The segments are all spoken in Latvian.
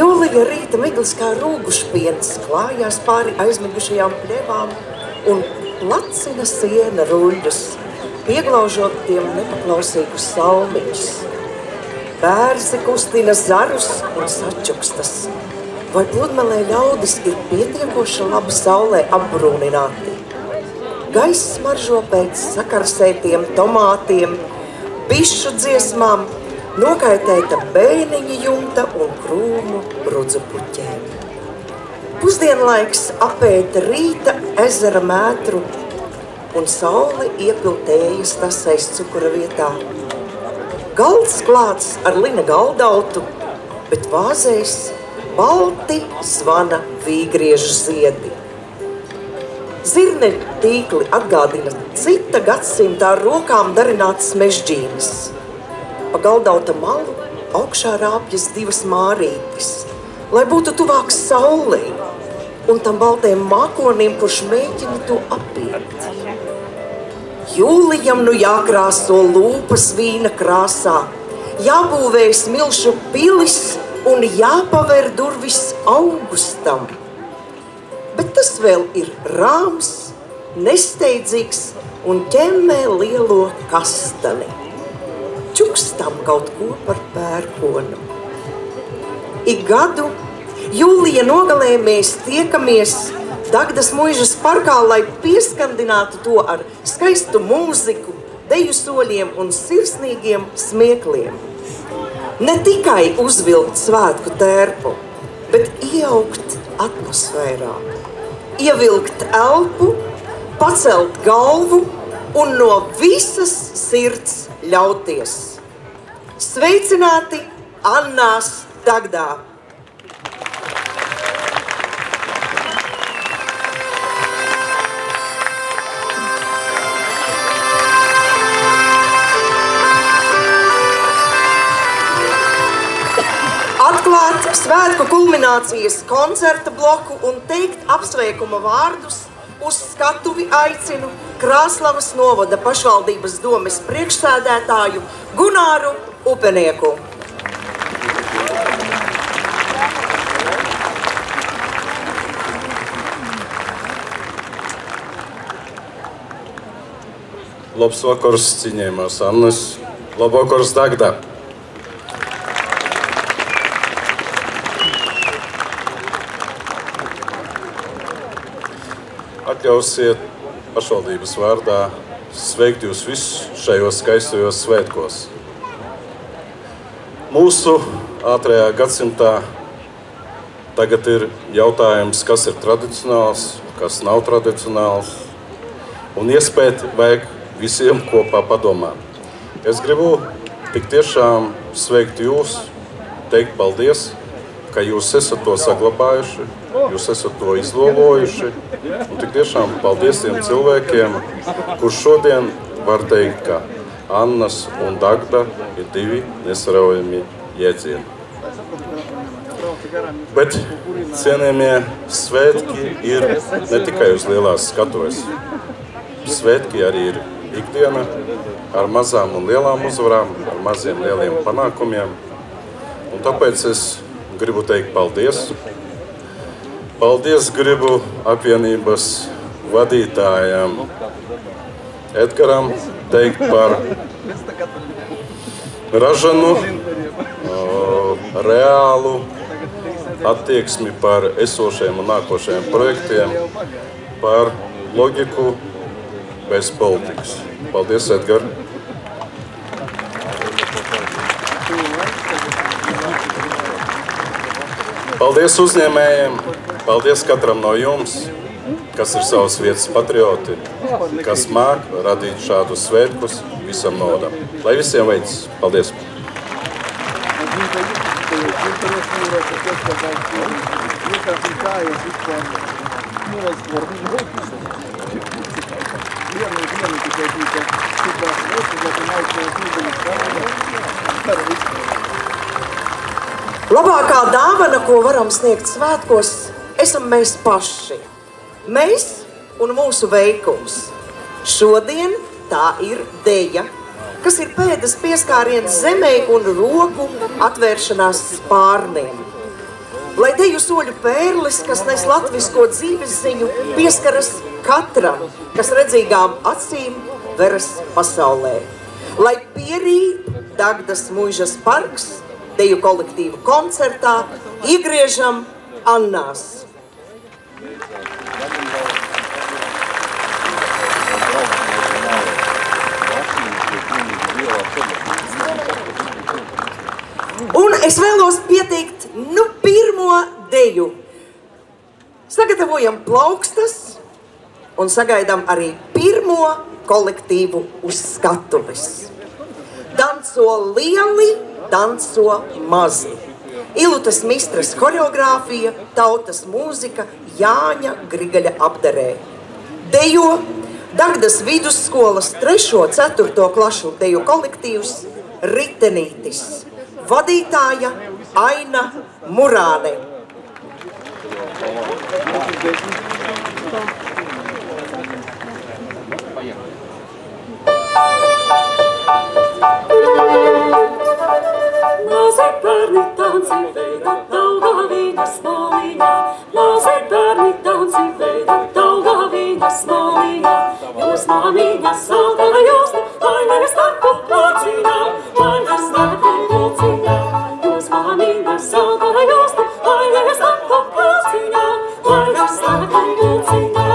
Jūlija rīta miglas kā rūgušpiens klājās pāri aizmigušajām pļevām un lacina siena ruļļus, pieglaužot tiem nepaklausīgus salmiņus. Bērzi kustina zarus un sačukstas. Vai pludmalē ļaudis ir pietiekoši labi saulē apbrūnināti? Gaiss smaržo pēc sakarsētiem tomātiem, bišu dziesmām, nokaitēta bēniņa jumta un krūmu brudzupuķēm. Pusdienlaiks apēta rīta ezera mētru un saule iepiltējas tasais cukura vietā. Galds klāts ar lina galdautu, bet vāzēs balti zvana vīgriežu ziedi. Zirneļu tīkli atgādina cita gadsimta ar rokām darinātas mežģīnes. Pa galdauta malu augšā rāpjas divas mārītis, lai būtu tuvāks saulei un tam baltiem mākonim, kurš mēģina to apiet. Jūlijam nu jākrāso lūpas vīna krāsā, jābūvē smilšu pilis un jāpaver durvis augustam. Bet tas vēl ir rāms, nesteidzīgs un ķemmē lielo kastani. Čukstam kaut ko par pērkonu. Ik gadu jūlija nogalē mēs tiekamies Dagdas muižas parkā, lai pieskandinātu to ar skaistu mūziku, deju soļiem un sirsnīgiem smiekliem. Ne tikai uzvilkt svētku tērpu, bet iejaukt atmosfērā, ievilkt elpu, pacelt galvu un no visas sirds ļauties. Sveicināti Annās Dagdā! Atklāt svētku kulminācijas koncerta bloku un teikt apsveikuma vārdus uz skatuvi aicinu Krāslavas novada pašvaldības domes priekšsēdētāju Gunāru Upenieku. Labs vakars, cienījamās Annas. Labvakars, Dagda. Atļausiet pašvaldības vārdā sveikt jūs visus šajos skaistajos svētkos. Mūsu ātrajā gadsimtā tagad ir jautājums, kas ir tradicionāls, kas nav tradicionāls, un iespēt vajag visiem kopā padomāt. Es gribu tik tiešām sveikt jūs, teikt paldies, ka jūs esat to saglabājuši, jūs esat to izlolojuši, un tik tiešām paldies tiem cilvēkiem, kurš šodien var teikt, ka Annas un Dagda ir divi nesaraujami jēdzieni. Bet cienījamie svētki ir ne tikai uz lielās skatuves. Svētki arī ir ikdiena ar mazām un lielām uzvarām, ar maziem lieliem panākumiem, un tāpēc es gribu teikt paldies. Paldies gribu apvienības vadītājam Edgaram teikt par ražanu, reālu attieksmi par esošiem un nākošajiem projektiem, par loģiku bez politikas. Paldies, Edgar! Paldies uzņēmējiem, paldies katram no jums, kas ir savas vietas patrioti, kas māk radīt šādus svētkus visam novadam. Lai visiem veicas! Paldies! Labākā dāvana, ko varam sniegt svētkos, esam mēs paši. Mēs un mūsu veikums. Šodien tā ir deja, kas ir pēdas pieskāriens zemē un roku atvēršanās spārniem. Lai deju soļu pērlis, kas nes latvisko dzīves ziņu, pieskaras katram, kas redzīgām acīm veras pasaulē. Lai pierīt Dagdas Muižas parks, deju kolektīvu koncertā, iegriežam Annās. Un es vēlos pieteikt, pirmo deju. Sagatavojam plaukstas un sagaidām arī pirmo kolektīvu uz skatuves. Danco lieli, danco mazi. Ilutas Mistras horeogrāfija, tautas mūzika Jāņa Grigaļa apdarē. Dejo Dagdas vidusskolas 3.–4. klašu deju kolektīvs Ritenītis. Vadītāja Aina Murāne. Mazi bērni tanci veida Daugavīņas maliņā. Mazi bērni tanci veida Daugavīņas maliņā. Jūs māmiņas salgana jūsni, lai nevis starpu plociņā, lai nevis starpu plociņā. Jūs māmiņas salgana jūsni, lai nevis starpu plociņā, lai nevis starpu plociņā.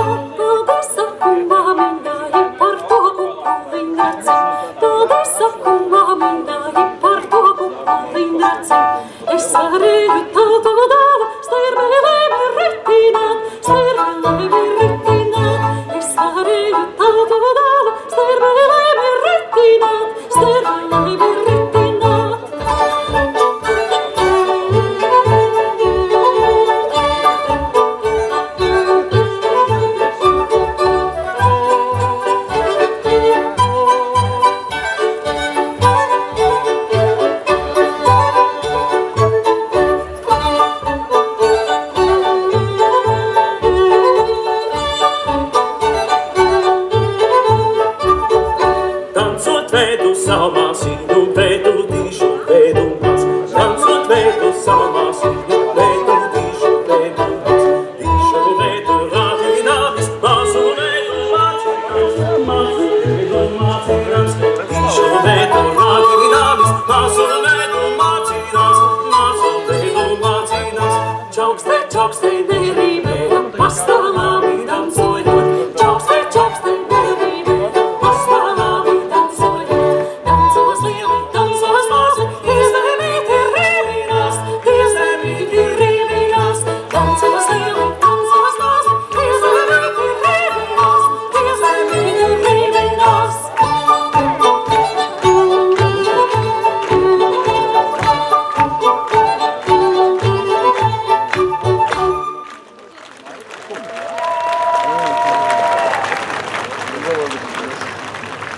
Paldies saku māmiņai par to kukuliņ racim. Paldies saku māmiņai par to kukuliņ racim. Es varēju tautu dāvu, stirmelēm ir ritināt, stirmelēm ir ritināt. Es varēju tautu dāvu, stirmelēm ir ritināt, stirmelēm ir ritināt.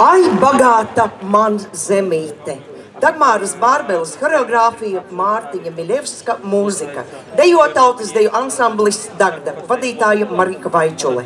Ai, bagāta man zemīte. Dagmāras Bārbeles horeogrāfija, Mārtiņa Miļevska mūzika. Dejo tautas deju ansamblis Dagda, vadītāja Marika Vaičule.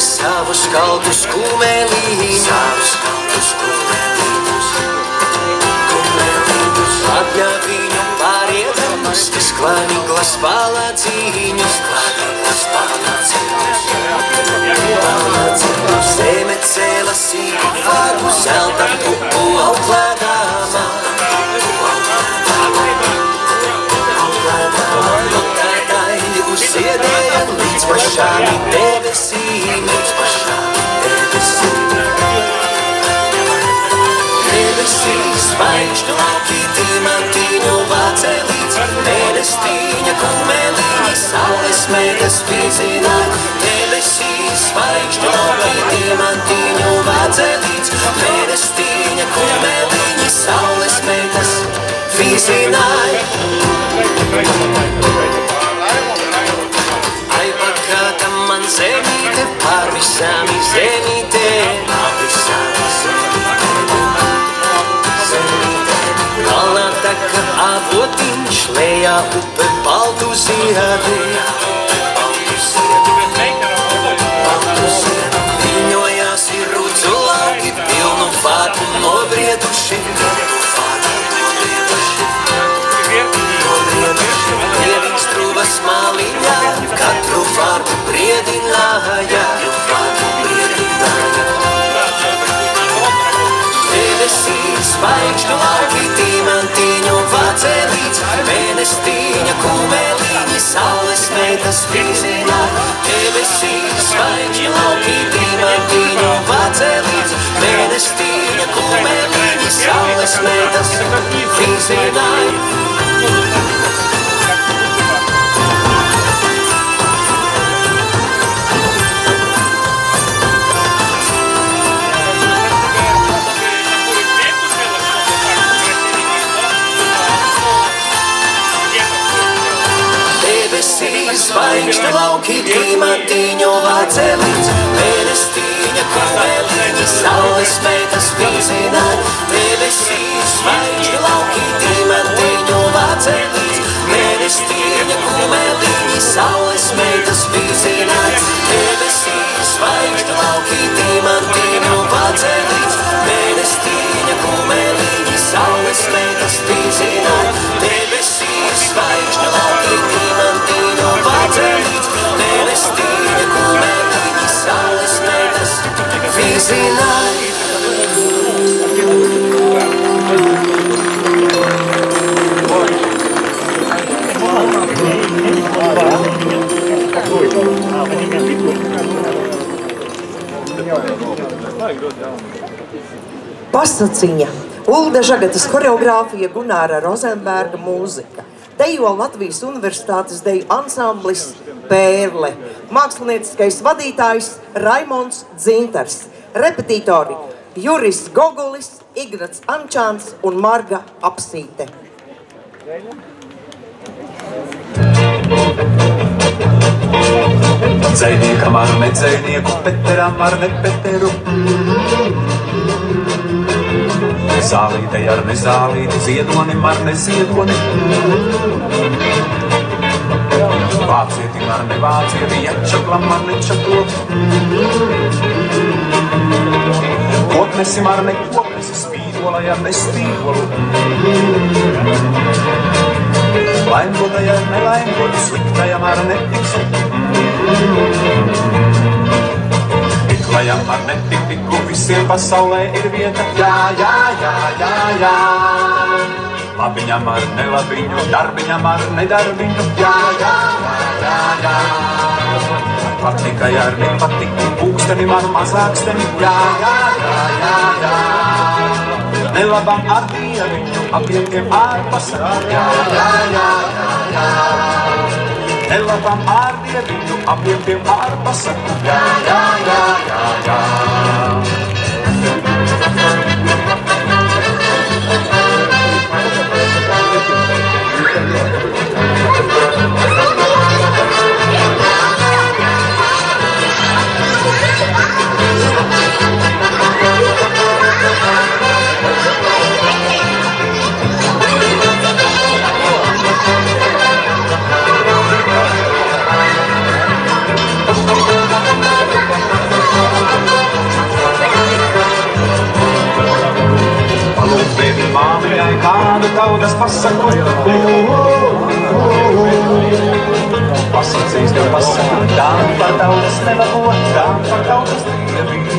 Savus kaltus kumeliņus, apļauj viņu pāriedamus, kas klanīglas palāciņus, zeme cēla sīku farbu, zelta pupu auklēdāmā. Lutētāji uzziedēja līdz pašām debesīm, Debesīs zvaigžņu lauki, diamantiņu vācelīts, mēnestīņa kumeliņi, saules metas vīzināt. Debesīs zvaigžņu lauki, diamantiņu vācelīts, mēnestīņa kumeliņi, saules metas vīzināt. pavisam zenītē, kalnā taka avotiņš, lejā upe baltu ziedi. Viņojās ir rudzu lauki, pilnu vārdu nobrieduši. Dievīgs truvas maliņā, katru vārdu briedināja. Debesīs zvaigžņu lauki, diamantiņu vācelīts, mēnestīņa kumeliņi, saules meitas vīzināja. Debesīs zvaigžņu lauki, diamantiņu vācelīts, mēnestīņa kumeliņi, saules meitas vīzināja. Zvaigžņu lauki, diamantiņu vācelīts, mēnestīņa kumeliņi, saules meitas vīzināja. Debesīs zvaigžņu lauki, diamantiņu vācelīts, mēnestīņa kumeliņi, saules meitas vīzināja. Debesīs zvaigžņu lauki, diamantiņu vācelīts, mēnestīņa kumeliņi, saules meitas vīzināja. Debesīs zvaigžņu lauki, diamantiņu vācelīts, mēnestīņa kumeliņi, saules meitas vīzināja. Pasaciņa, Ulda Žagatas horeogrāfija, Gunāra Rozenberga mūzika. Dejo Latvijas Universitātes deju ansamblis Pērle. Mākslinieckais vadītājs Raimonds Dzintars. Repetitori Juris Gogulis, Ignats Ančāns un Marga Apsīte. Dzejniekam ar nedzejnieku, Peteram ar nepeteru. Zālītei ar nezālīti, ziedonim ar neziedoni. Vācietim ar nevācieti, jačaklam ar nečaklo. Koknesim ar nekoknesi, spīdolai ar nespīdolu. Laimgotai ar nelaimgotu, sliktajam ar netiksliku. Tiklajam ar netiktiku, visiem pasaulē ir vieta. Jā, jā, jā, jā, jā. Labiņam ar nelabiņu, darbiņam ar nedarbiņu. Jā, jā, jā, jā, jā. Patikai ar nepatiku, pūkstenim ar mazāksteni. Jā, jā, jā, jā, jā. Nelabam ar dieviņu, apiekiem ar pasaku. Jā, jā, jā, jā, jā. Nelabam ar dieviņu, apiekiem ar pasaku. Jā, jā, jā, jā, jā. Māmiņai kādu tautas pasaku. Pasacīs, ka pasaku, tām par tautas nelabo, tām par tautas dieviņu.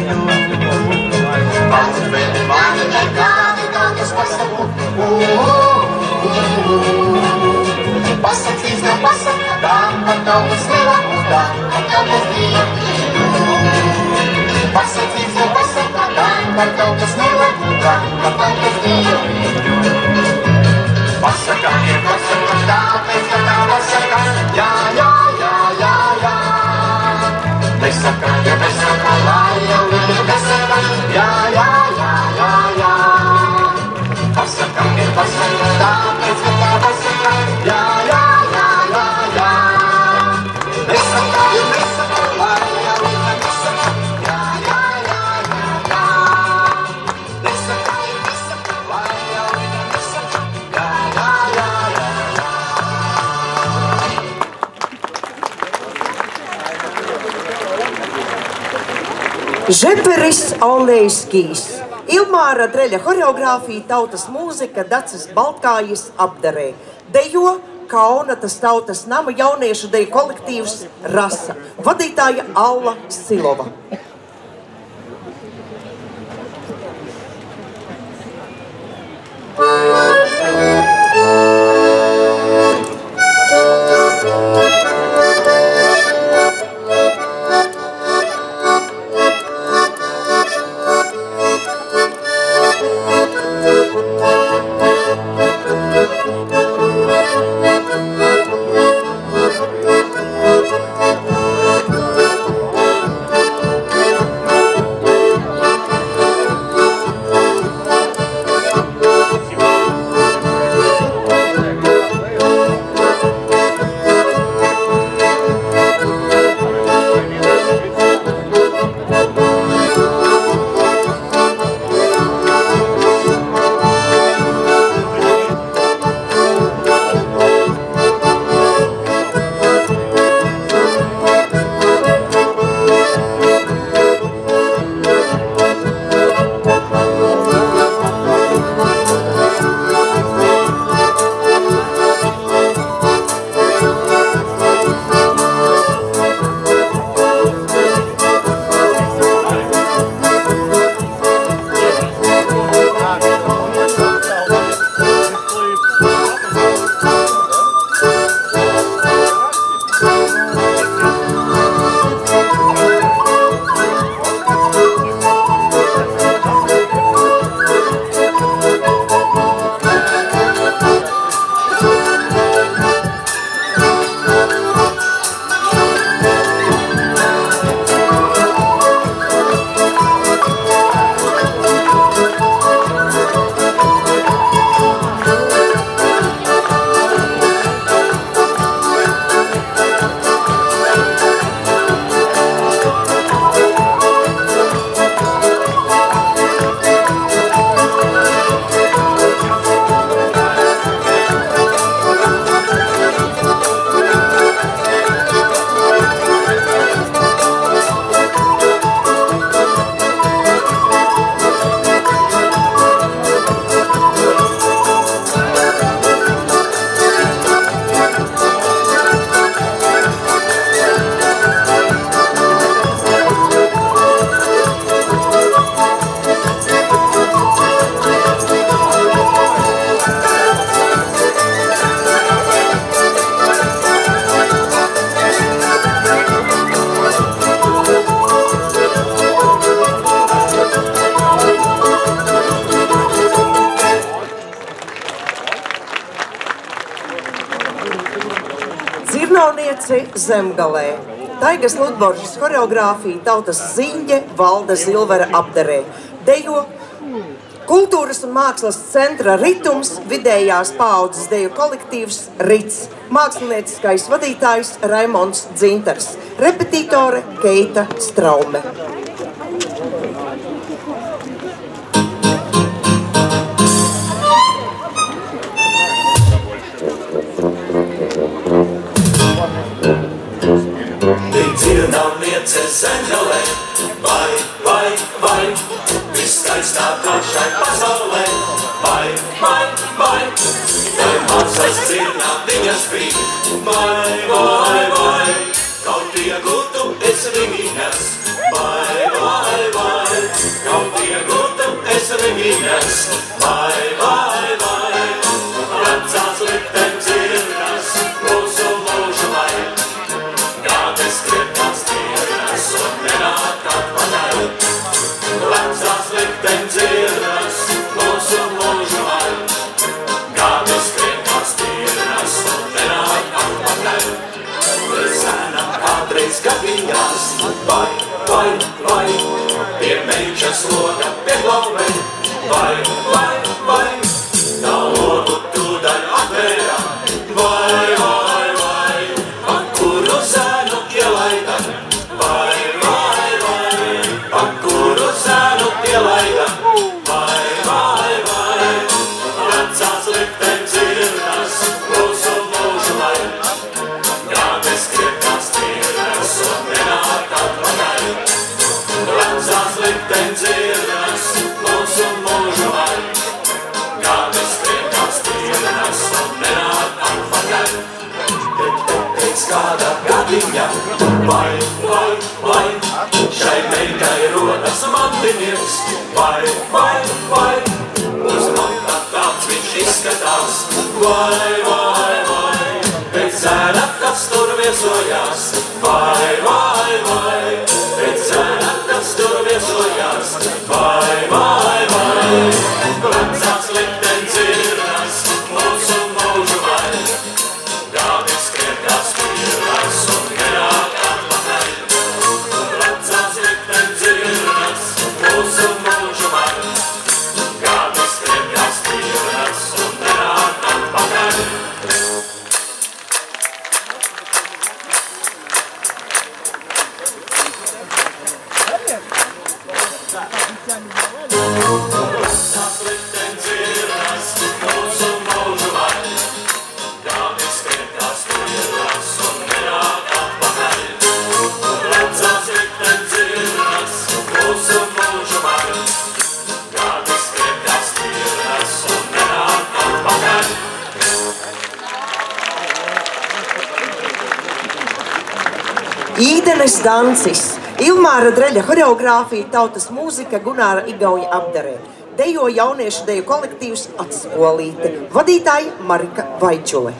Māmiņai kādu tautas pasaku. Pasacīs, ka pasaku, tām par tautas nelabo, tām par tautas dieviņu. Pasacīs, ka pasaku, tām par tautas nelabo, tām par tautas dieviņu. Pasaka ir pasaka, tāpēc, ka tā pasaka, jā, jā, jā, jā, jā. Nesaka, ja nesaka, lai jau viņa nesaka, jā, jā, jā, jā, jā. Pasaka ir pasaka, tāpēc, ka tā pasaka, jā, jā, jā, jā, jā. Nesaka, ja nesaka, lai jau viņa nesaka, Žeperis Alnejskijs, Ilmāra Dreļa horeogrāfija, tautas mūzika, Dacis Baltkājis apdarē. Dejo Kaunatas tautas nama jauniešu deju kolektīvs Rasa. Vadītāja Alla Silova. Zemgalē. Taigas Ludboržas horeogrāfija, tautas ziņģe, Valda Zilvera apdarē. Dejo Kultūras un mākslas centra Ritums, vidējās paaudzes deju kolektīvs Rits. Mākslinieckais vadītājs Raimonds Dzintars. Repetitore Keita Straume. Dzirdamniece Zemgalē, vai, vai, vai, viskaistākā šai pasaulē, vai, vai, vai, vai mākslas dzirdām viņas bija, vai, vai, vai, kaut iegūtu es viņas, vai, vai, vai, kaut iegūtu es viņas, vai, vai, vai, vecās likteņ dzirdās mūsu mūžu lai. Skrietās tīras un nenāk atpakaļ. Vecās likteņ dzirdas mūsu mūžu lai. Gadi skrietās tīras un nenāk atpakaļ. Sēna kādreiz gadījās, vai, vai, vai, pie meņķas loga pie glauvē, vai, vai, vai, tā logu tūdaļ atvērā, vai, vai, vai, par kuru zēnu ielaida, vai, vai, vai, par kuru zēnu ielaida, vai, vai, vai, vecās likteņ dzirdas mūsu mūžu lai. Gādes skrietās tīras un nenāk atpakaļ. Vecās vai, šai meitai rodas mantinieks, vai, uz manta tāds viņš izskatās, vai, pēc zēna, kas tur viesojās, vai, pēc zēna, kas tur viesojās, vai, vecās likteņas dzirnas, mūsu mūžu vai, gādi skriekās pirmās un nenāk atpakaļ. Vecās likteņas dzirnas, mūsu mūžu vai, gādi skriekās pirmās un nenāk atpakaļ. Īdenes dancis, Ilmāra Dreļa horeogrāfija, tautas mūzika, Gunāra Igauja apdarē. Dejo jauniešu deju kolektīvs Atskolīte. Vadītāja Marika Vaičule.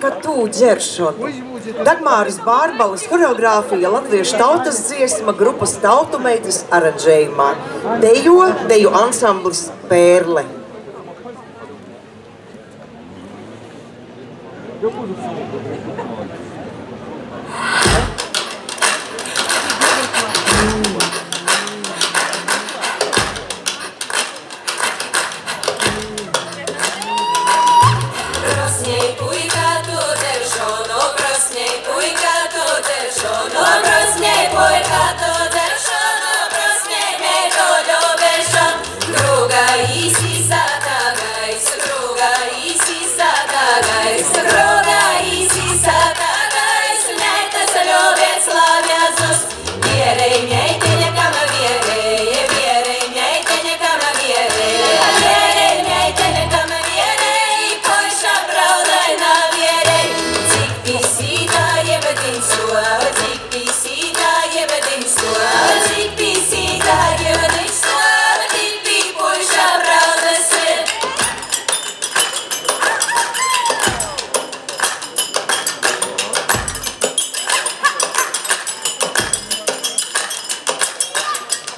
Monika Tūģeršota, Dagmāras Bārbalas horeogrāfija latviešu tautas dziesma grupas Tautumeitas aranžējumā. Deju ansamblis Pērle.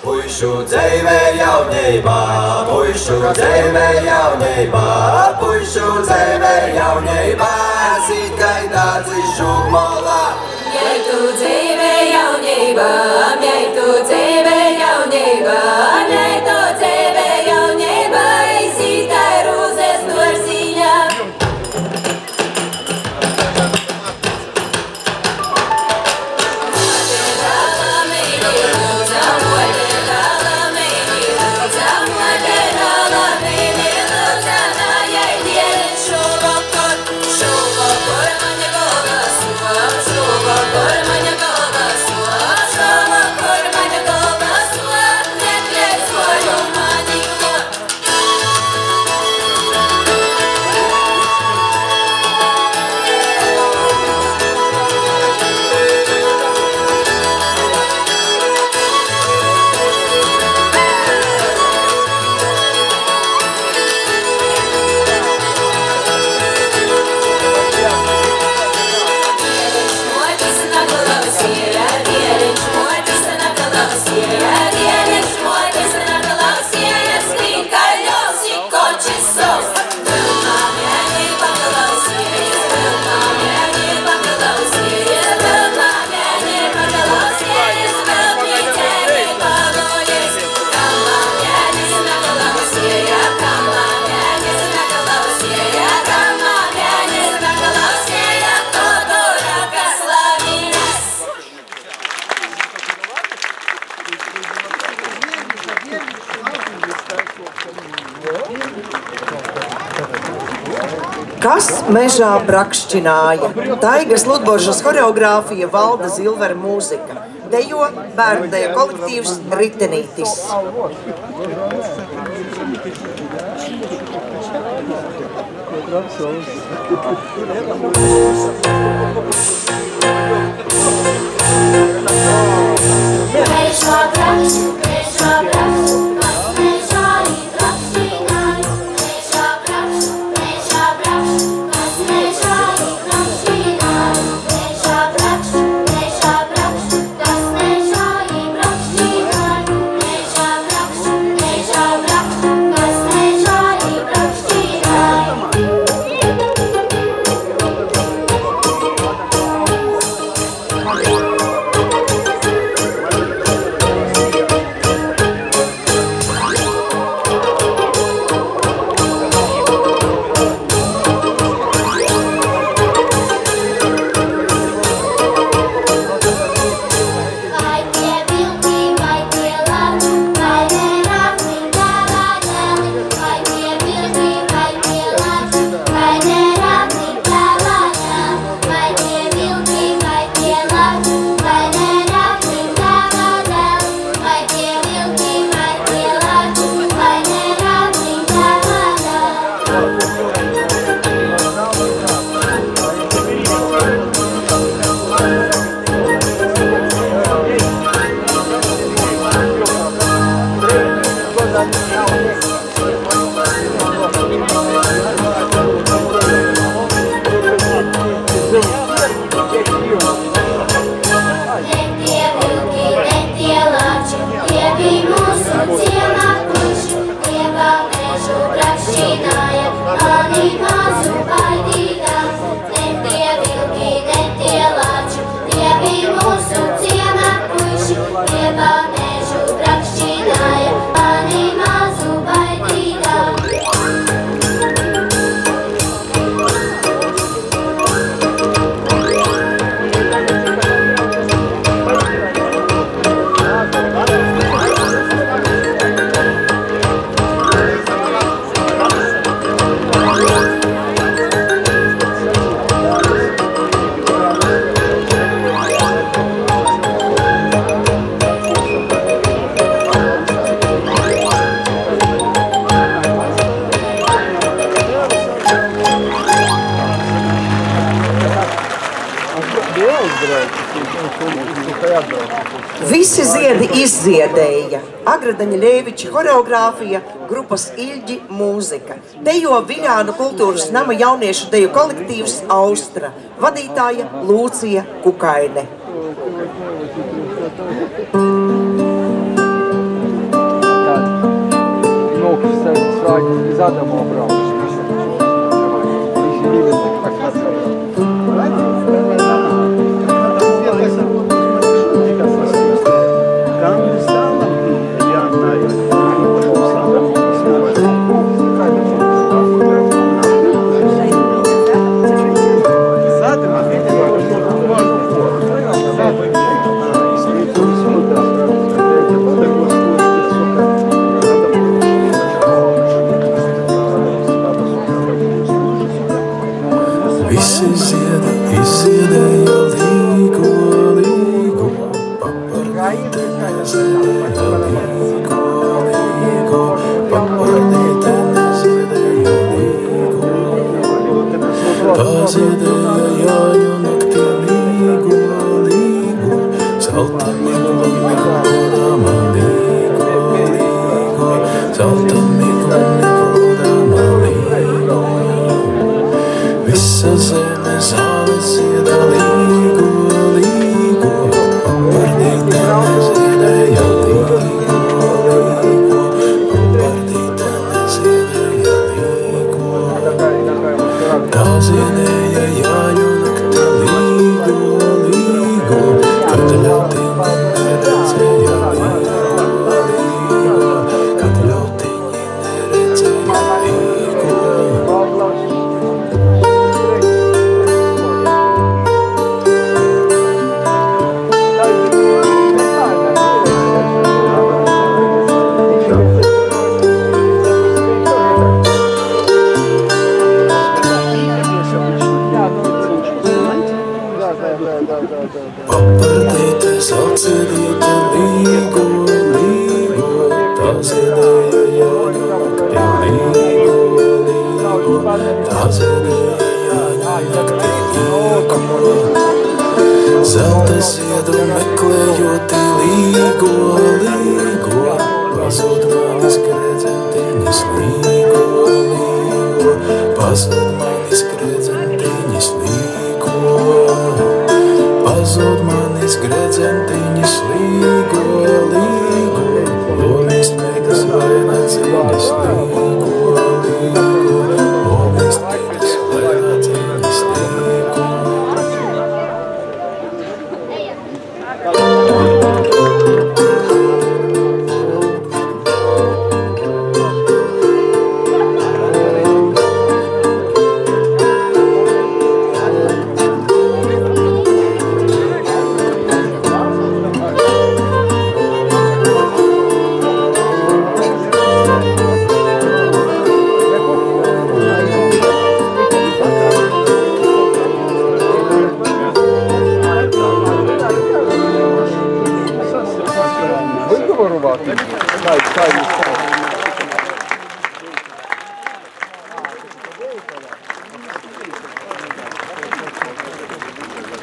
Puišu dzīve jaunībā, puišu dzīve jaunībā, puišu dzīve jaunībā, zīt gaidāts līdz šūkmolā. Mjai tu dzīve jaunībā, mjai tu dzīve jaunībā, mjai tu dzīve jaunībā, izītai rūzes dārziņā. Kas mežā brakšķināja? Taigas Ludboržas horeogrāfija, Valda Zilvera mūzika. Dejo bērndeja kolektīvs Ritenītis. Visi ziedi izziedēja. Agradaņa Ļēviča horeogrāfija, grupas Ilģi mūzika. Dejo Viļānu kultūras nama jauniešu deju kolektīvs Austra. Vadītāja Lūcija Kukaine.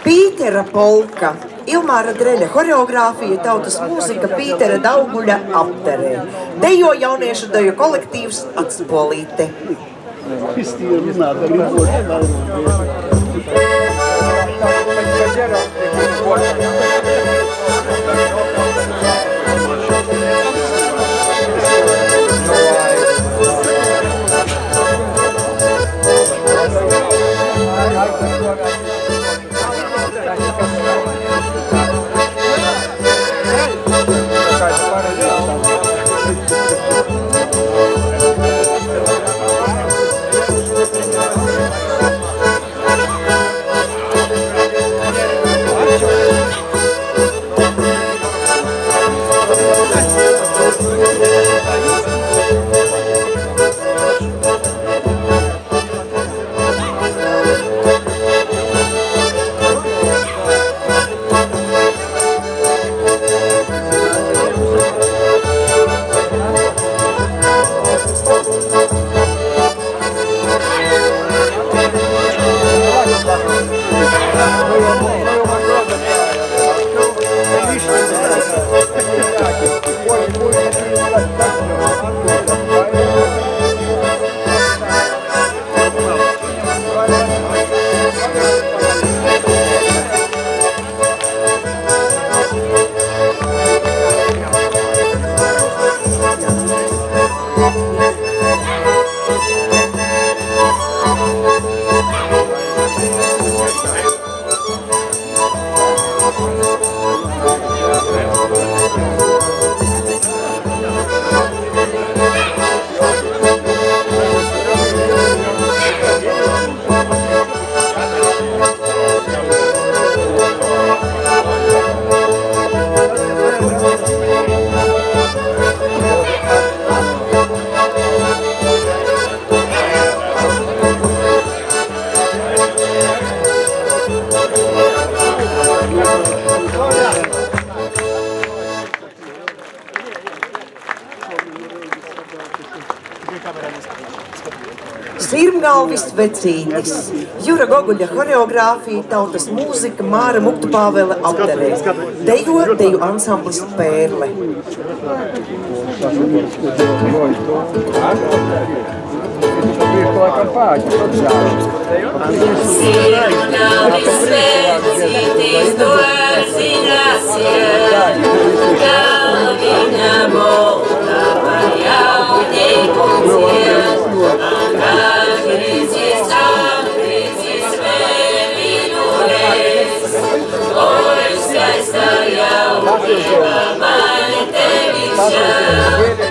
Pītera polka, Ilmāra Dreļa horeogrāfija, tautas mūzika Pītera Dauguļa apterē. Dejo jauniešu deju kolektīvs Atspolīte. Alvis Vecītis, Jura Goguļa horeogrāfija, tautas mūzika, Māra Muktupāvele apderē. Deju ansamblis Pērle. Svētītis dosiņas ir, kā viņa molta par jaunību ciet. Kā grīzis vēl viņu reiz, oi skaista jaunība man tevi žēl.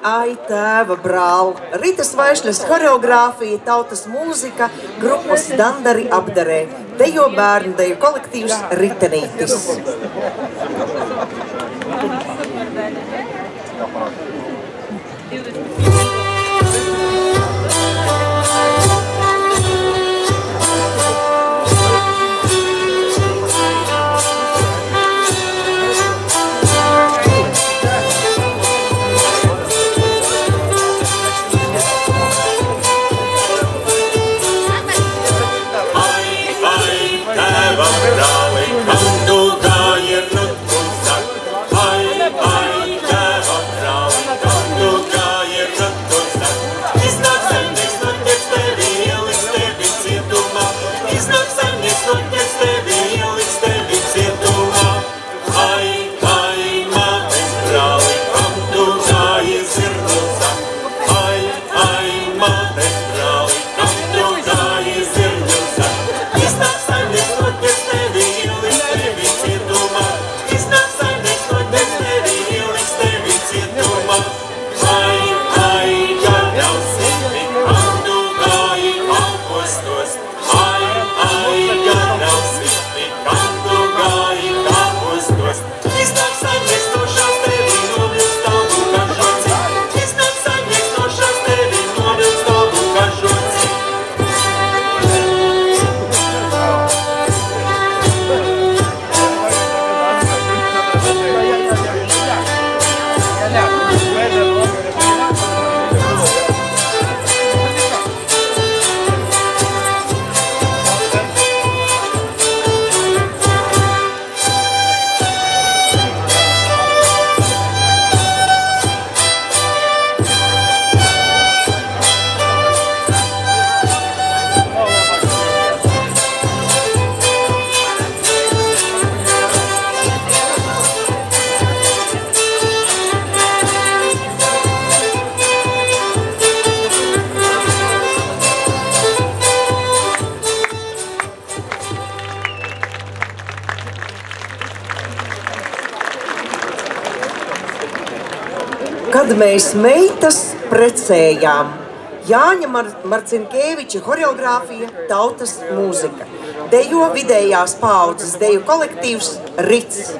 Ai, tēva brāl, Ritas Vaišļas horeogrāfija, tautas mūzika, grupas Dandari apderē, dejo bērnu deju kolektīvs Ritenītis. Kad mēs meitas precējām, Jāņa Marcinkēviča horeogrāfija, tautas mūzika. Dejo vidējās paaudzes deju kolektīvs Rits.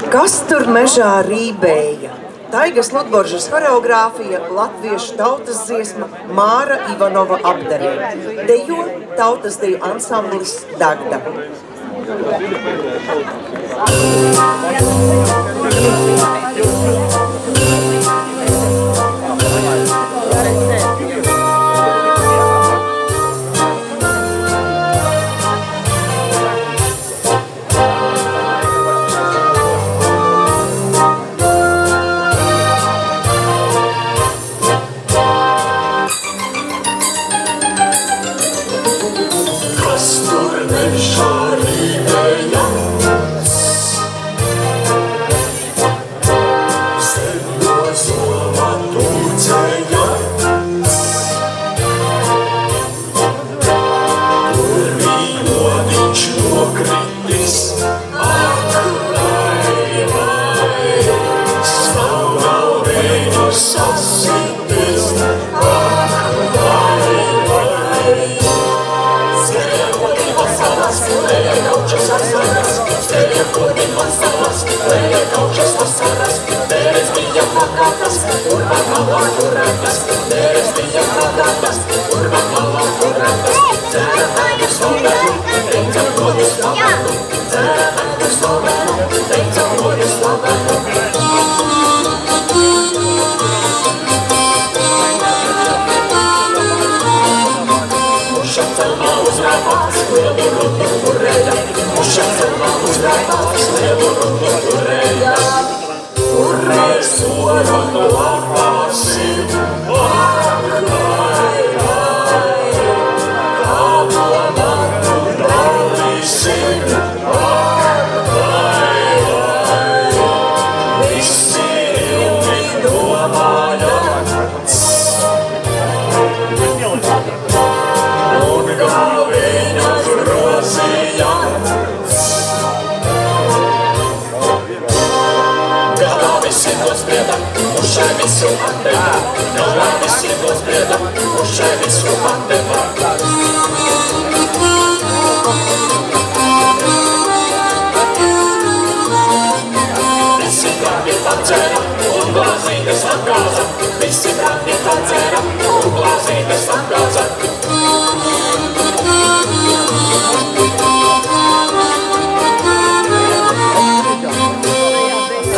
Kas tur mežā rībēja? Taigas Ludboržas horeogrāfija, latviešu tautas dziesma Māra Ivanova apdarē. Dejo tautas deju ansamblis Dagda. pagatas, kurva malā kuratas, nerestīja pagatas, kurva malā kuratas, dzēra taļu slavenu, teica moju slavenu, dzēra taļu slavenu, teica moju slavenu. Muša celmā uzrāpās, lielu rudu kurēja, muša celmā uzrāpās, lielu rudu kurēja. Kurēj soru no apāsim, ak, vai, kādu amatu dalīsim, ak, vai, visi ilgi domāja. Un kā viņa grozīja, galā visi nosprieda, mušai visu atdeva, galā visi nosprieda, mušai visu atdeva. Visi brāļi padzēra un glāzītes atgāza, visi brāļi padzēra un glāzītes atgāza.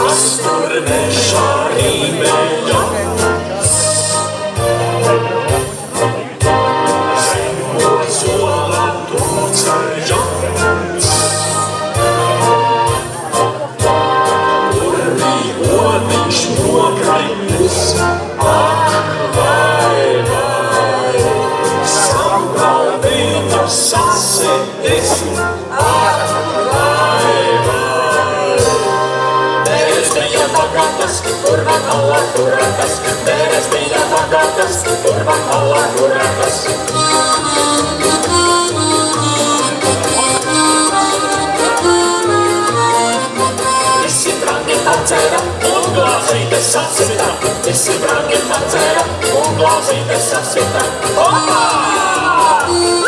Kas tur nešā rīmēja, zemmo zola tūceļa. Kurvī odiņš nokraitis, ak, vai, samgalviņa sasitis, ak, vai. Pagatas, kurva malā kuratas, deres bija pagatas, kurva malā kuratas. Visi brangi padzēra un glāzītes sasita, visi brangi padzēra un glāzītes sasita. Opa!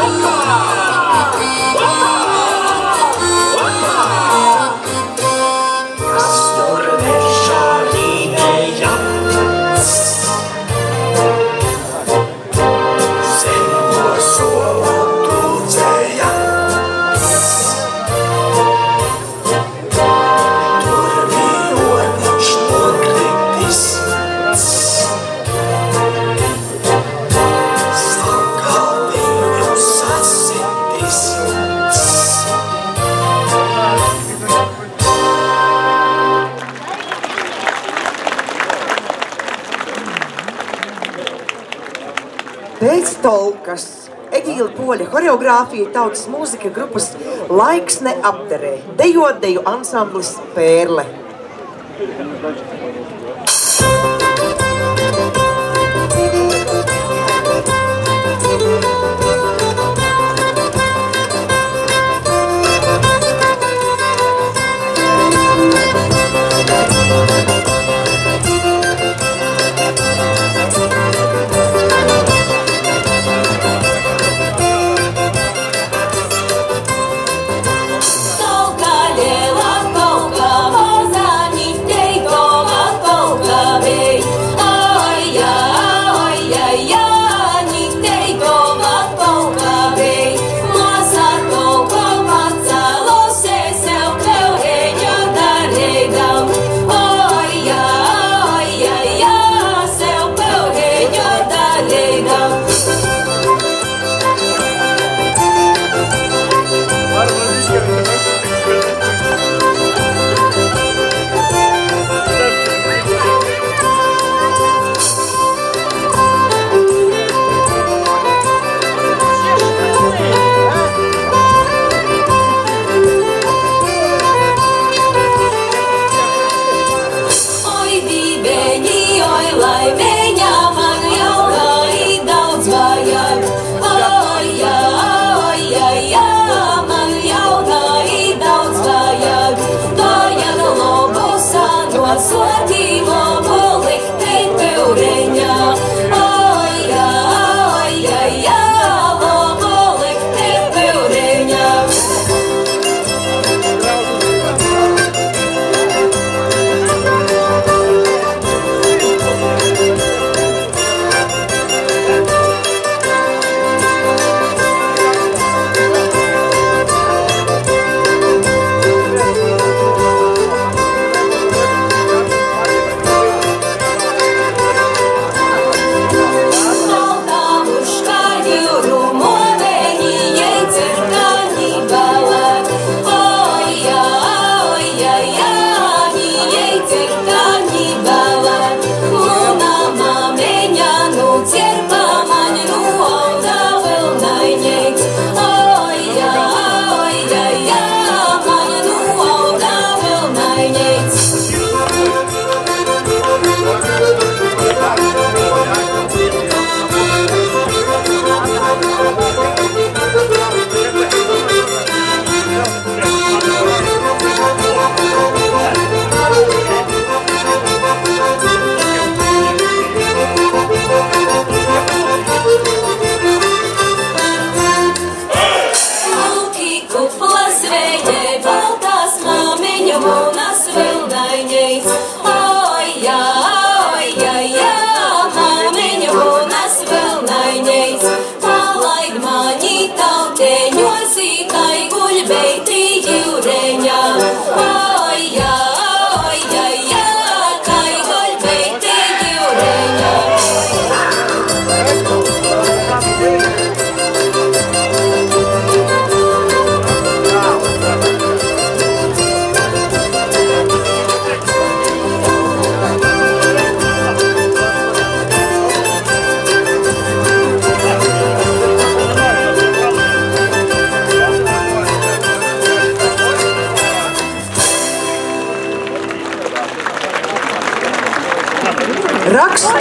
Opa! Opa! Opa! Kas tur nešā rīmēja, zemmo zola tūceļa. Tur bija odiņš nokritis, slavgalviņu sasitis. Pēc tolkas Egīla Poļa horeogrāfija tautas mūzika grupas Laiksne apderē. Dejot deju ansamblis Pērle. Tolka liela, tolka maza, niech tej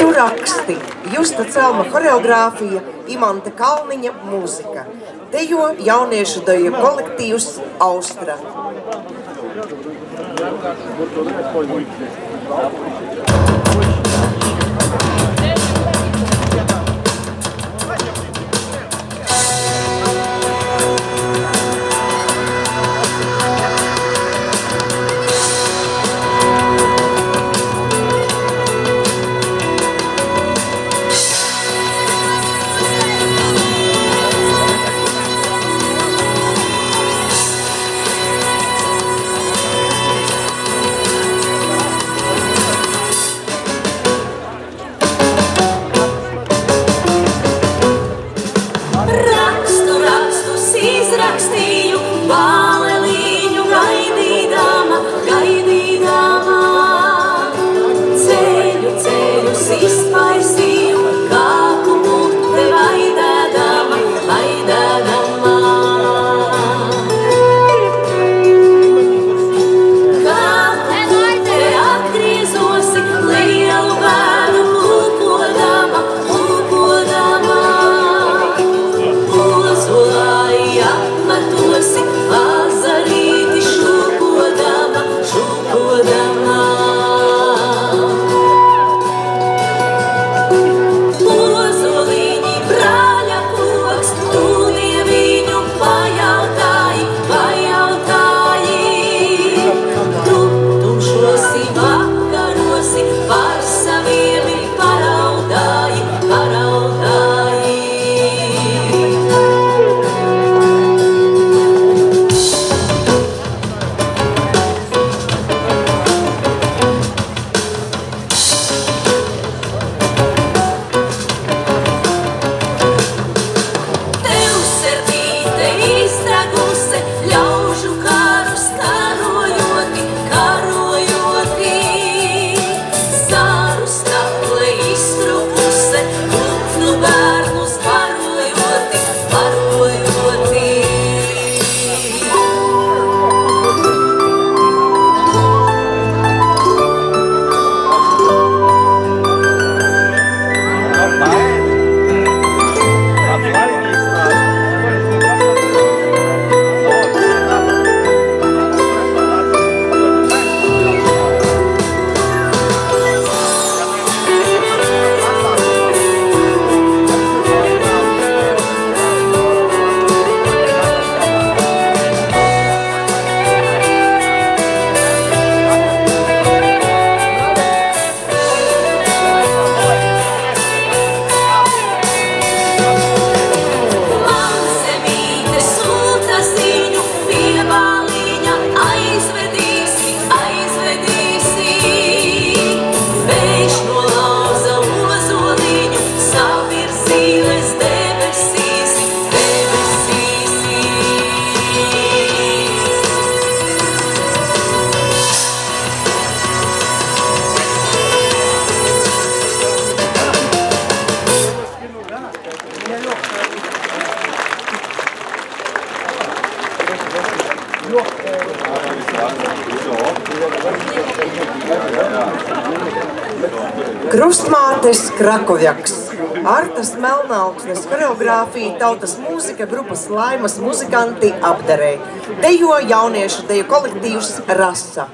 Tu raksti, Justa Celma horeogrāfija, Imanta Kalniņa mūzika. Dejo jauniešu deju kolektīvs Austra. Krustmātes Krakovjaks, Artas Melnaugsnes horeogrāfija, tautas mūzika, grupas Laimas muzikanti apdarē. Dejo jauniešu deju kolektīvs Rasa.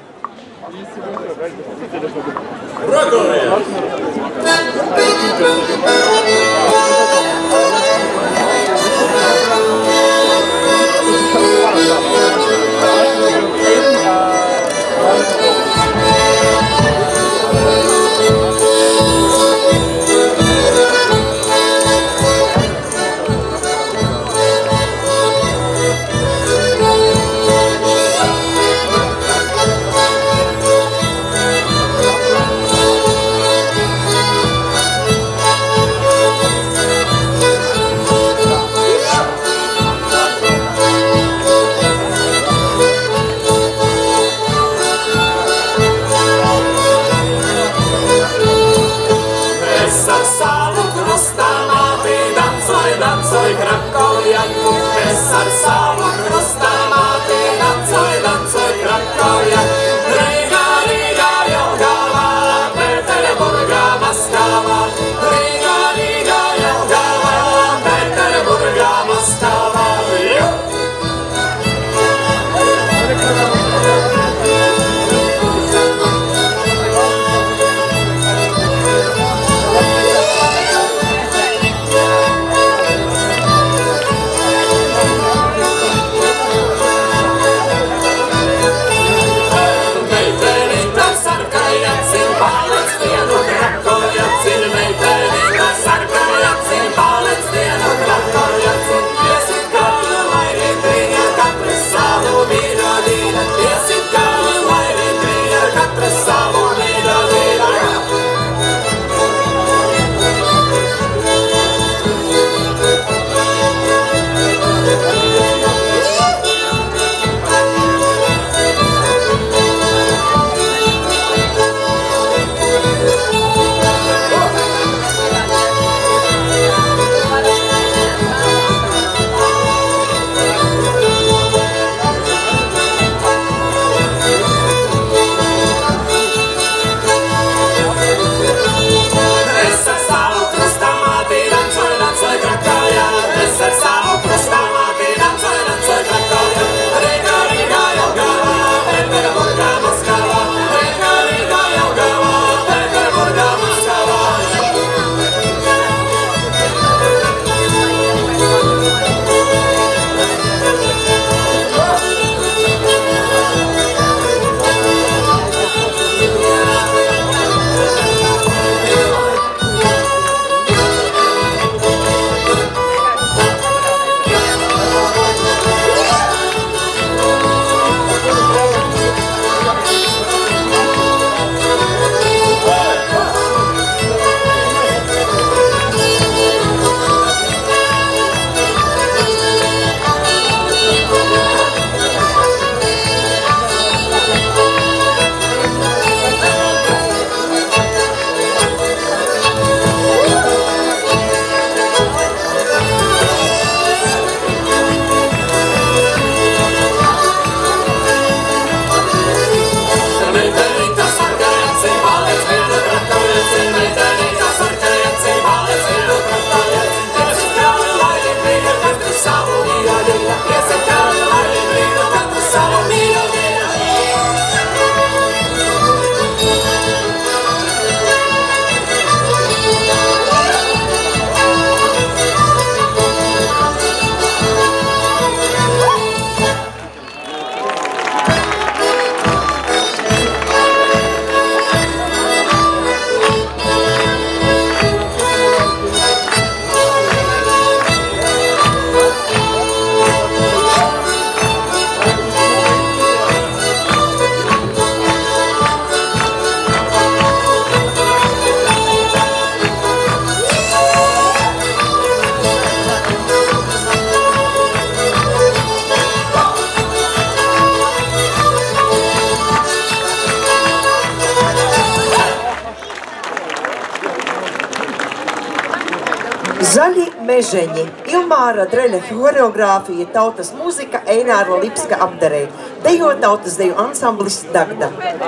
Zaļi mežeņi, Ilmāra Dreļa horeogrāfija, tautas mūzika, Eināra Lipska apdarē, dejo tautas deju ansamblis Dagda. 1,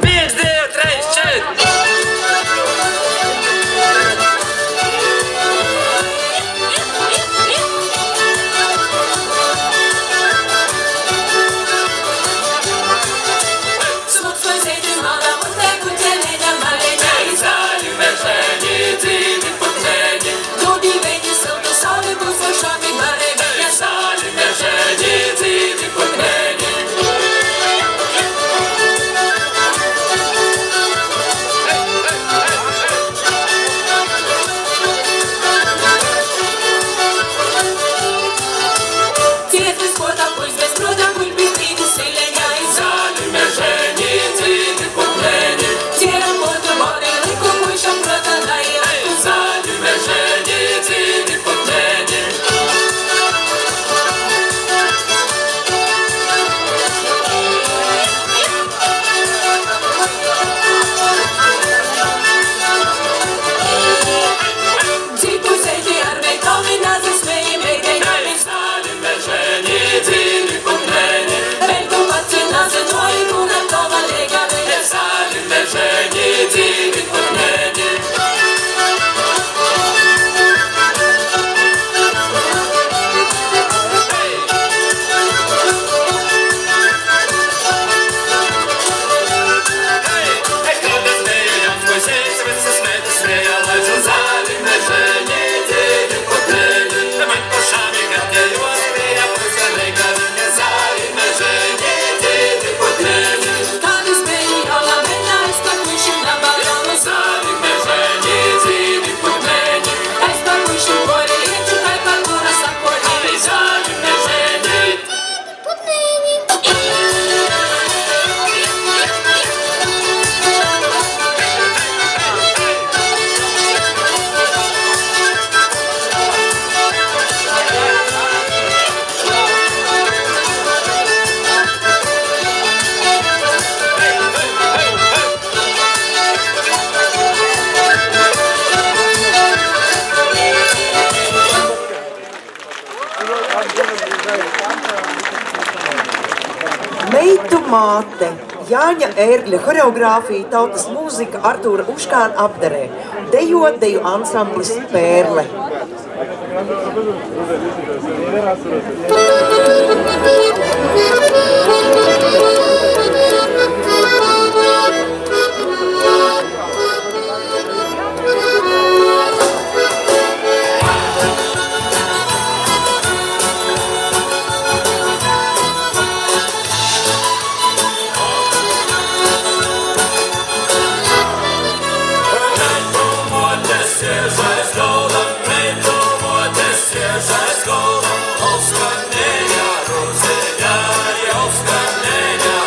2, 3, 4! Meitu māte, Jāņa Ērgļa horeogrāfija, tautas mūzika, Artūra Uškāna apdarē, dejo deju ansamblis Pērle. Oscar Neņa, Rozeņa, Oscar Neņa.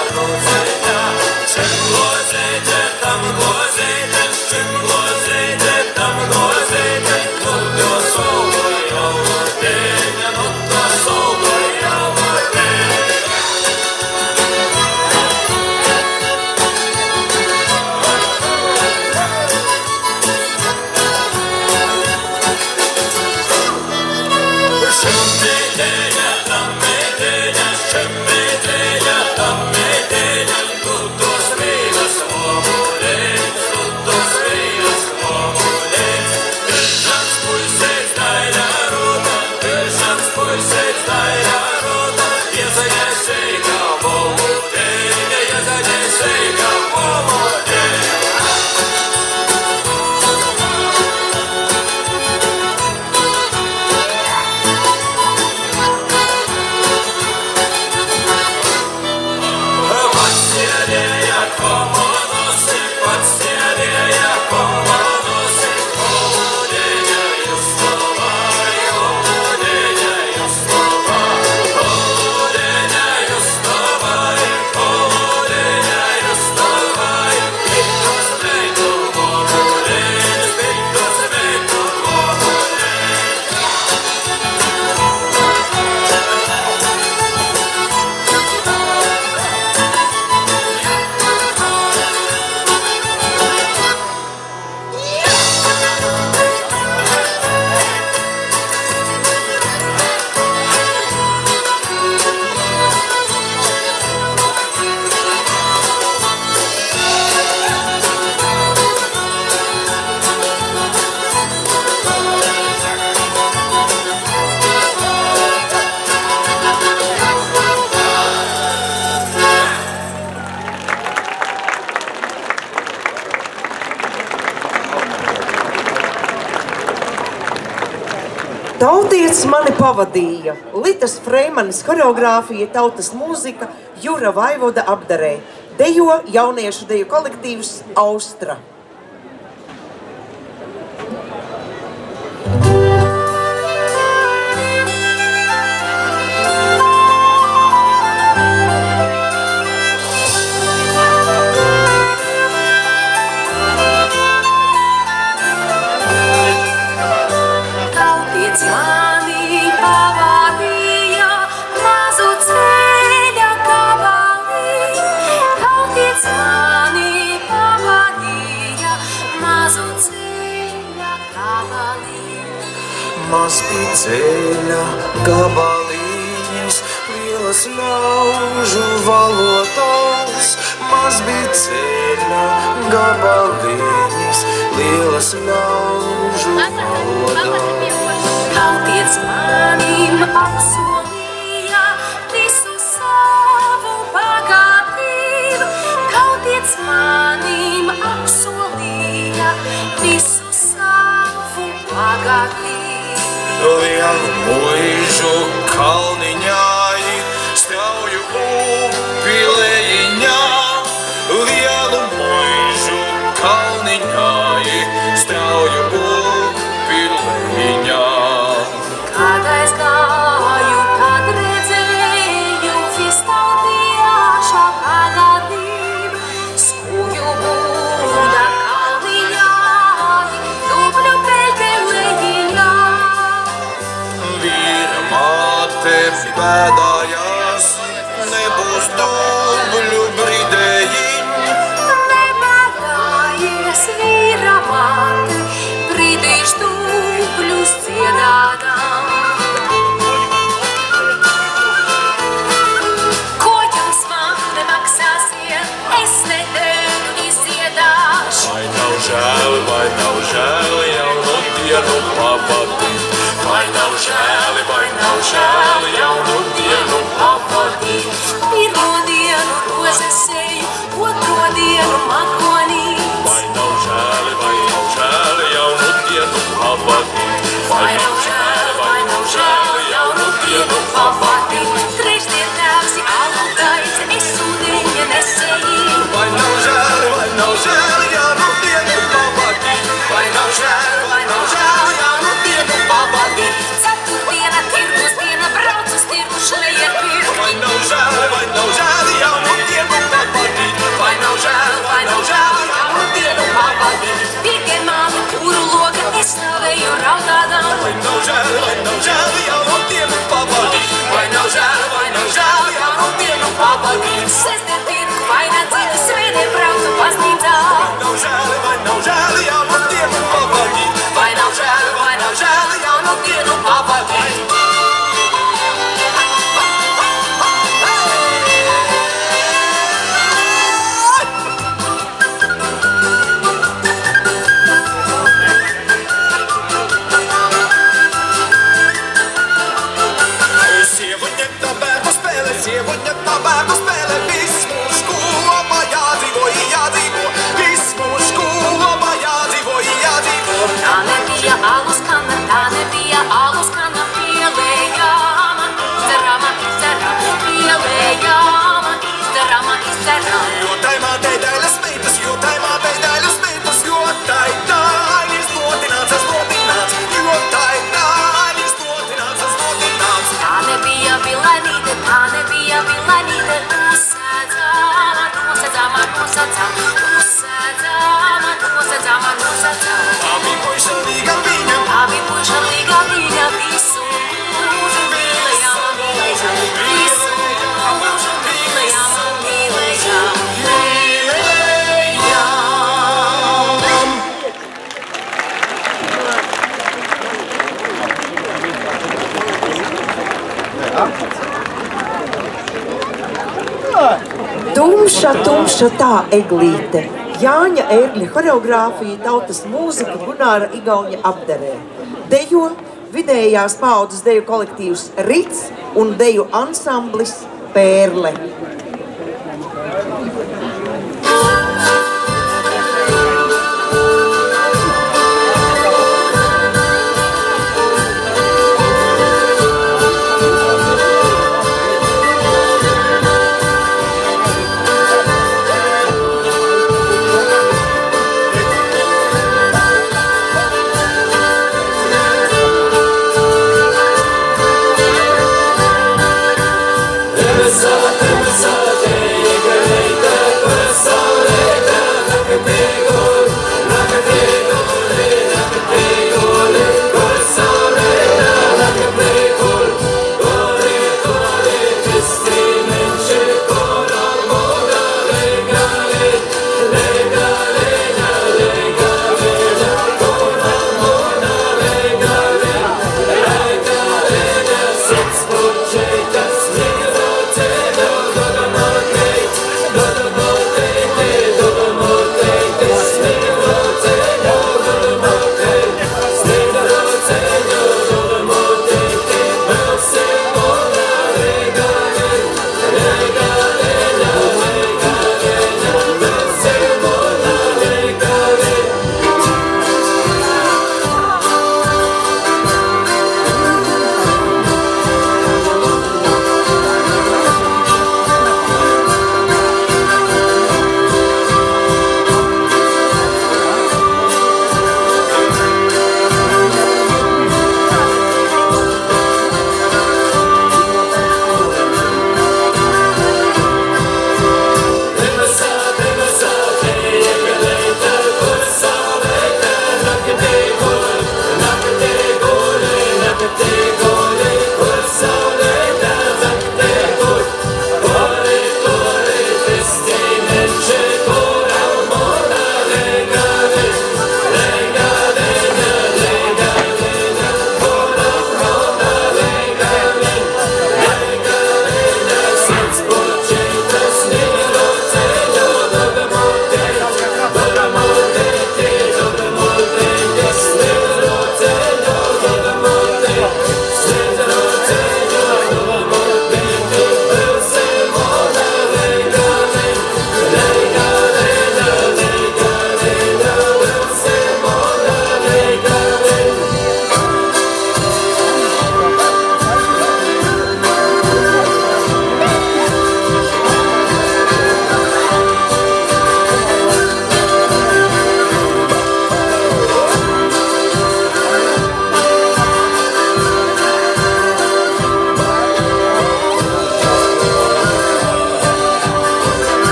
Tautietis mani pavadīja. Litas Freimanis horeogrāfija, tautas mūzika, Jura Vaivoda apdarē. Dejo jauniešu deju kolektīvs Austra. Maz bija ceļa gabaliņas, lielas ļaužu valodas. Maz bija ceļa gabaliņas, lielas ļaužu valodas. Tautiets manim apsolīja visu savu bagātību. Tautiets manim apsolīja visu savu bagātību. Lielu muižu kalniņai, strauju upi lejiņā. Lielu muižu kalniņai, strauju upi lejiņā. Kad aizgāju, kad redzēju vistautieša bagātību, skūju būda kalniņai, dubļu peļķe lejiņā. Vīra māte bēdājās, nebūs dubļu bridējiņu. Nebēdājies vīra māte, bridīš dubļus dziedādām. Ko jūs man nemaksāsiet, es nedēļu izdziedāšu. Vai nav žēl, jaunu dienu pavadīt. Vai nav žēl, jaunu dienu pavadīt. Pirmo dienu rozes seju, otro dienu makonītes. Vai nav žēl, jaunu dienu pavadīt. Vai nav žēl, jaunu dienu pavadīt. Trešdien tēvsi alu gaiza, es ūdeņa nesēju. Vai nav žēl, jaunu dienu pavadīt. Vai nav žēl, jaunu dienu pavadīt. Ceturtdiena, tirgus diena, brauc uz tirgu šlejiet pirkt. Vai nav žēl, jaunu dienu pavadīt. Vai nav žēl, jaunu dienu pavadīt. Piekdien māte kuru loga, es stāvēju raudādām. Vai nav žēl, jaunu dienu pavadīt. Vai nav žēl, jaunu dienu pavadīt. Sestdien tirgu vainā dziļa, svētdien braucu baznīcā. Vai nav žēl, jaunu dienu pavadīt. Vai nav žēl, jaunu dienu pavadīt. Сегодня на бабу спеле письмушку, моя диво и я диво, письмушку, моя диво и я диво. Tā nebija aluskana, tā nebija aluskana, pielējama, izdarama, pielējama, izdarama. Jo tai mātei daļas meitas, jo tai mātei daļas meitas, jo tai daļas notināts, jo tai daļas notināts. Tā nebija vilainīte, nosedzama, Tā bija puišalīga viņa, visu mūžu mīlējama, visu mūžu mīlējama. Tumša, tumša tā eglīte. Jāņa Ērgļa horeogrāfija, tautas mūzika, Gunāra Igauņa apdarē. Dejo vidējās paaudzes deju kolektīvs Rits un deju ansamblis Pērle.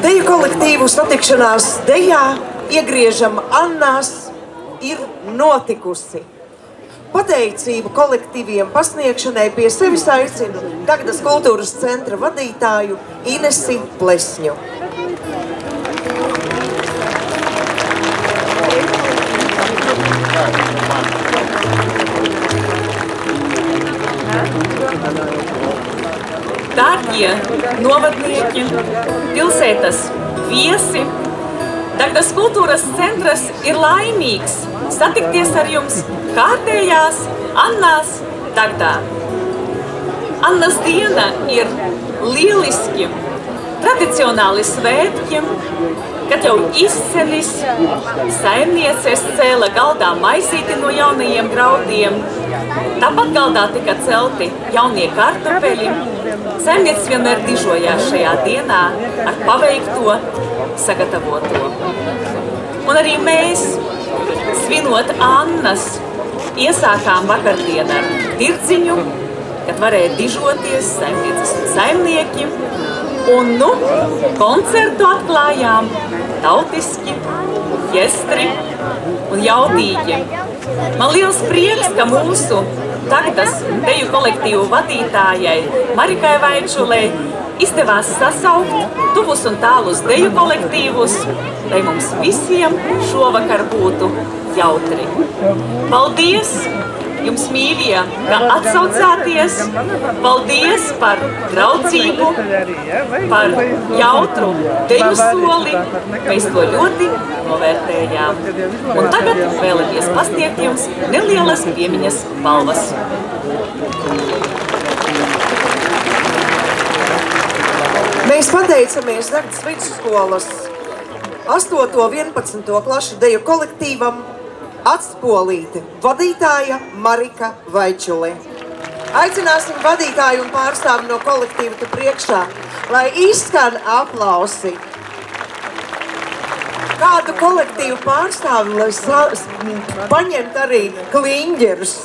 Deju kolektīvu satikšanās dejā iegriežam Annās ir notikusi. Pateicību kolektīviem pasniegšanai pie sevis aicinu Dagdas kultūras centra vadītāju Inesi Plesņu. Dārgie novadnieki, pilsētas viesi, Dagdas kultūras centrs ir laimīgs satikties ar jums kārtējās Annās Dagdā. Annas diena ir lieliski, tradicionāli svētki, kad jau izcelis saimnieces cēla galdā maisīti no jaunajiem graudiem. Tāpat galdā tika celti jaunie kartupeļi. Saimnieces vienmēr dižojās šajā dienā ar paveikto, sagatavoto. Un arī mēs, svinot Annas, iesākām vakardien ar tirdziņu, kad varēja dižoties saimnieces un saimnieki. Un koncertu atklājām tautiski, orķestri un jaudīgi. Man liels prieks, ka mūsu Dagdas deju kolektīvu vadītājai Marikai Vaičulei izdevās sasaukt tuvus un tālus deju kolektīvus, lai mums visiem šovakar būtu jautri. Paldies jums, mīļie, ka atsaucāties. Paldies par draudzību, par jautru deju soli. Mēs to ļoti novērtējām. Un tagad vēlamies pasniegt jums nelielas piemiņas balvas. Mēs pateicamies Dagdas vidusskolas 8. un 11. klašu deju kolektīvam Atspolīte, vadītāja Marika Vaičule. Aicināsim vadītāju un pārstāvi no kolektīva te priekšā, lai izskan aplausi. Kādu kolektīvu pārstāvi, lai paņemt arī kliņģerus.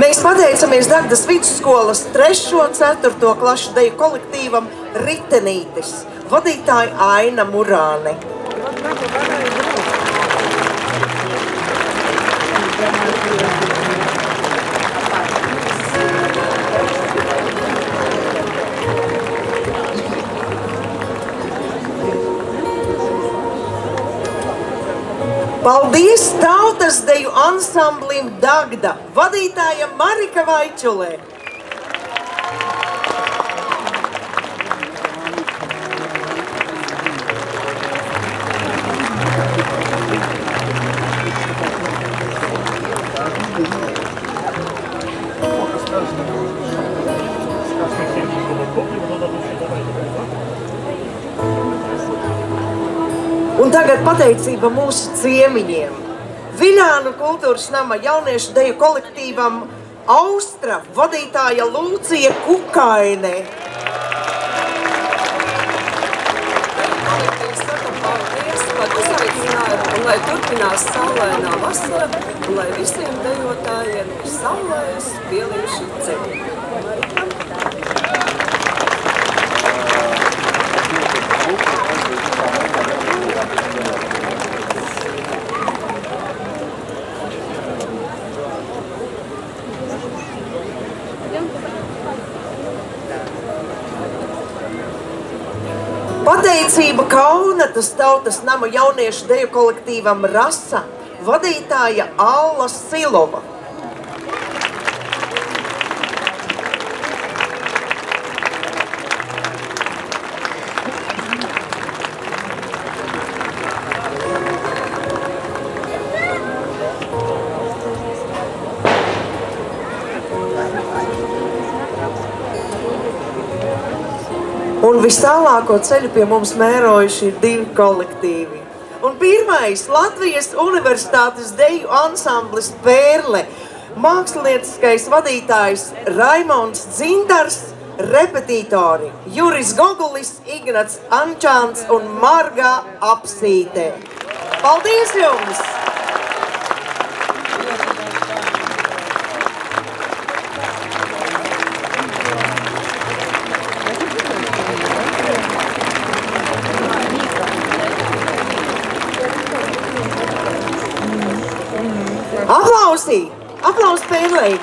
Mēs pateicamies Dagdas vidusskolas 3. un 4. klašu deju kolektīvam Ritenītis, vadītāja Aina Murāne. Paldies tautas deju ansamblim Dagda, vadītāja Marika Vaičulē. Un tagad pateicība mūsu ciemiņiem. Viļānu kultūras nama jauniešu deju kolektīvam Austra, vadītāja Lūcija Kukaine. Paldies par uzaicinājumu, un lai turpinās saulainā vasara, un lai visiem dejotājiem ir saulais pielīši ceļi. Pateicība Kaunatas tautas nama jauniešu deju kolektīvam Rasa, vadītāja Alla Silova. Un vistālāko ceļu pie mums mērojuši ir 2 kolektīvi. Un pirmais Latvijas Universitātes deju ansamblis Pērle, mākslinieckais vadītājs Raimonds Dzintars, repetitori Juris Gogulis, Ignats Ančāns un Marga Apsīte. Paldies jums! Aplausī! Aplaus pēnlei!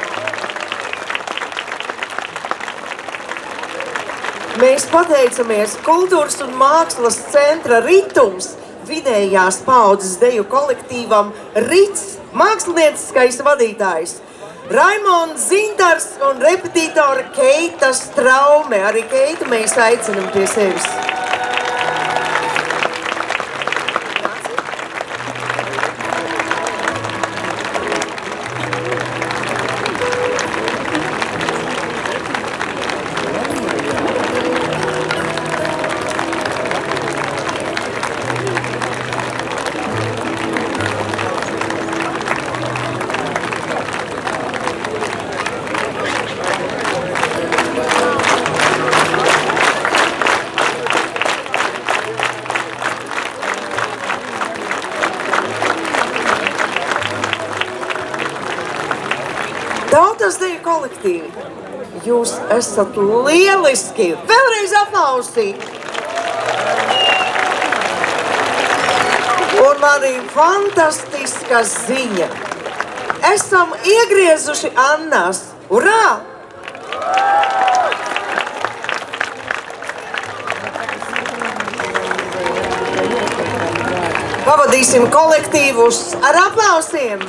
Mēs pateicamies Kultūras un mākslas centra Ritums vidējās paaudzes deju kolektīvam Rits, mākslinieckais vadītājs Raimonds Dzintars un repetitora Keita Straume. Arī Keitu mēs aicinam pie sevis. Tautas deju kolektīvi, jūs esat lieliski! Vēlreiz aplausi! Un arī fantastiska ziņa! Esam iegriezuši Annas! Urā! Pavadīsim kolektīvus ar aplausiem!